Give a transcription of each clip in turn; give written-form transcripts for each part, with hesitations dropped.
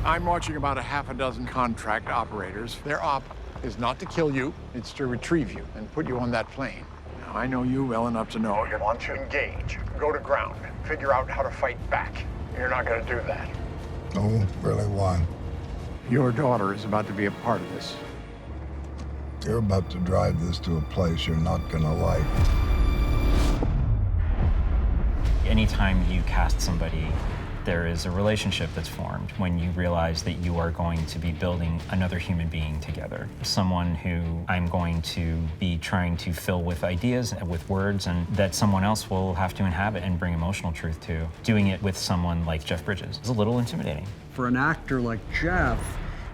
I'm watching about a half a dozen contract operators. Their op is not to kill you, it's to retrieve you and put you on that plane. Now, I know you well enough to know you want to engage, go to ground, figure out how to fight back. You're not going to do that. No, really, why? Your daughter is about to be a part of this. You're about to drive this to a place you're not gonna like. Anytime you cast somebody, there is a relationship that's formed when you realize that you are going to be building another human being together. Someone who I'm going to be trying to fill with ideas and with words, and that someone else will have to inhabit and bring emotional truth to. Doing it with someone like Jeff Bridges is a little intimidating. For an actor like Jeff,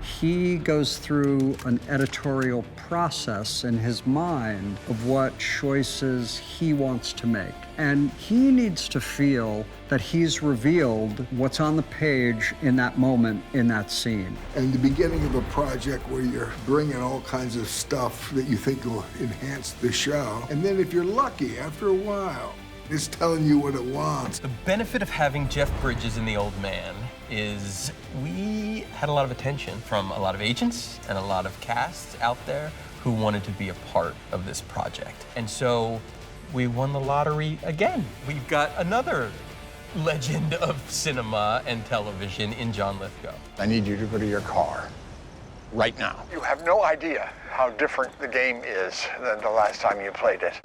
he goes through an editorial process in his mind of what choices he wants to make. And he needs to feel that he's revealed what's on the page in that moment, in that scene. And the beginning of a project where you're bringing all kinds of stuff that you think will enhance the show. And then if you're lucky, after a while, it's telling you what it wants. The benefit of having Jeff Bridges in The Old Man is we had a lot of attention from a lot of agents and a lot of casts out there who wanted to be a part of this project. And so we won the lottery again. We've got another legend of cinema and television in John Lithgow. I need you to go to your car right now. You have no idea how different the game is than the last time you played it.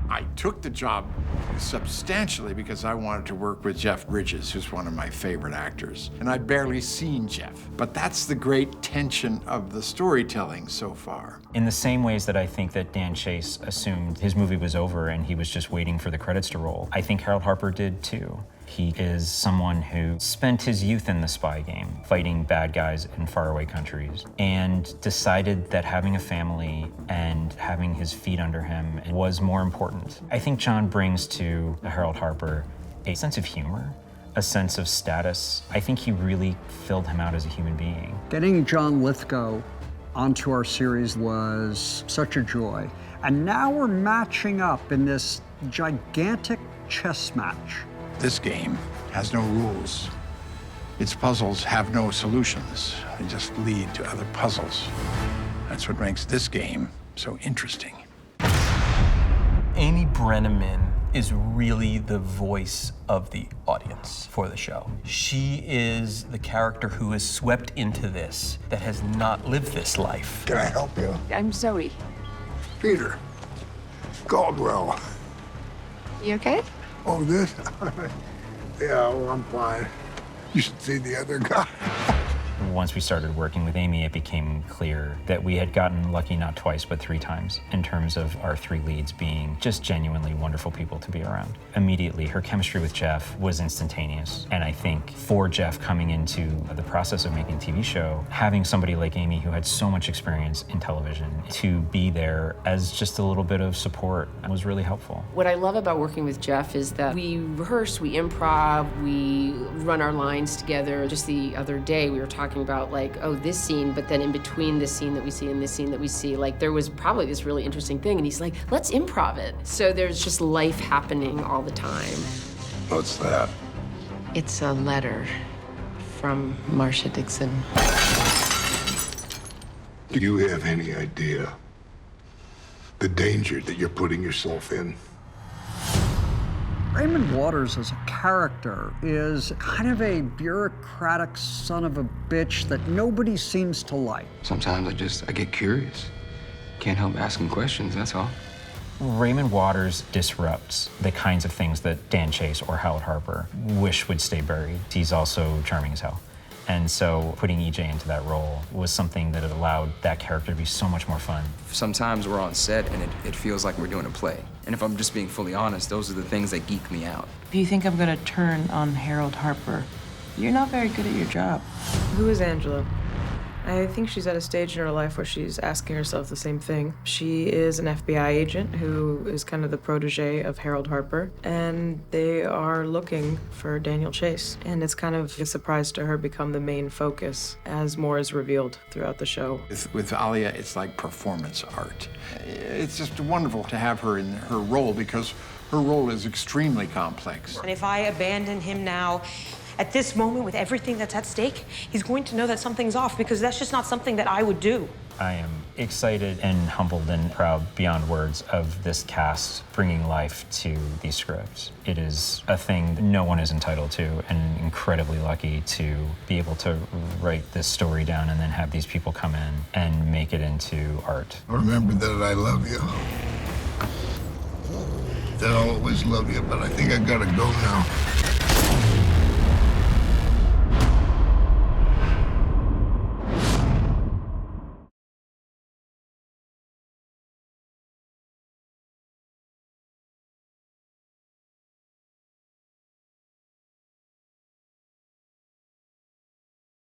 I took the job substantially because I wanted to work with Jeff Bridges, who's one of my favorite actors. And I'd barely seen Jeff. But that's the great tension of the storytelling so far. In the same ways that I think that Dan Chase assumed his movie was over and he was just waiting for the credits to roll, I think Harold Harper did too. He is someone who spent his youth in the spy game, fighting bad guys in faraway countries, and decided that having a family and having his feet under him was more important. I think John brings to Harold Harper a sense of humor, a sense of status. I think he really filled him out as a human being. Getting John Lithgow onto our series was such a joy. And now we're matching up in this gigantic chess match. This game has no rules. Its puzzles have no solutions. They just lead to other puzzles. That's what makes this game so interesting. Amy Brenneman is really the voice of the audience for the show. She is the character who is swept into this, that has not lived this life. Can I help you? I'm Zoe. Peter. Caldwell. You okay? Oh, this? Yeah, well, I'm fine. You should see the other guy. Once we started working with Amy, it became clear that we had gotten lucky not twice, but 3 times in terms of our 3 leads being just genuinely wonderful people to be around. Immediately, her chemistry with Jeff was instantaneous. And I think for Jeff coming into the process of making a TV show, having somebody like Amy who had so much experience in television to be there as just a little bit of support was really helpful. What I love about working with Jeff is that we rehearse, we improv, we run our lines together. Just the other day, we were talking about like, oh, this scene, but then in between this scene that we see and this scene that we see, like there was probably this really interesting thing, and he's like, let's improv it. So there's just life happening all the time. What's that? It's a letter from Marcia Dixon. Do you have any idea the danger that you're putting yourself in? Raymond Waters as a character is kind of a bureaucratic son of a bitch that nobody seems to like. Sometimes I get curious. Can't help asking questions, that's all. Raymond Waters disrupts the kinds of things that Dan Chase or Harold Harper wish would stay buried. He's also charming as hell. And so putting EJ into that role was something that allowed that character to be so much more fun. Sometimes we're on set and it feels like we're doing a play. And if I'm just being fully honest, those are the things that geek me out. If you think I'm gonna turn on Harold Harper, you're not very good at your job. Who is Angela? I think she's at a stage in her life where she's asking herself the same thing. She is an FBI agent who is kind of the protege of Harold Harper, and they are looking for Daniel Chase. And it's kind of a surprise to her become the main focus as more is revealed throughout the show. With Alia, it's like performance art. It's just wonderful to have her in her role because her role is extremely complex. And if I abandon him now, At this moment, with everything that's at stake, he's going to know that something's off because that's just not something that I would do. I am excited and humbled and proud beyond words of this cast bringing life to these scripts. It is a thing no one is entitled to, and incredibly lucky to be able to write this story down and then have these people come in and make it into art. Remember that I love you. That I'll always love you, but I think I gotta go now.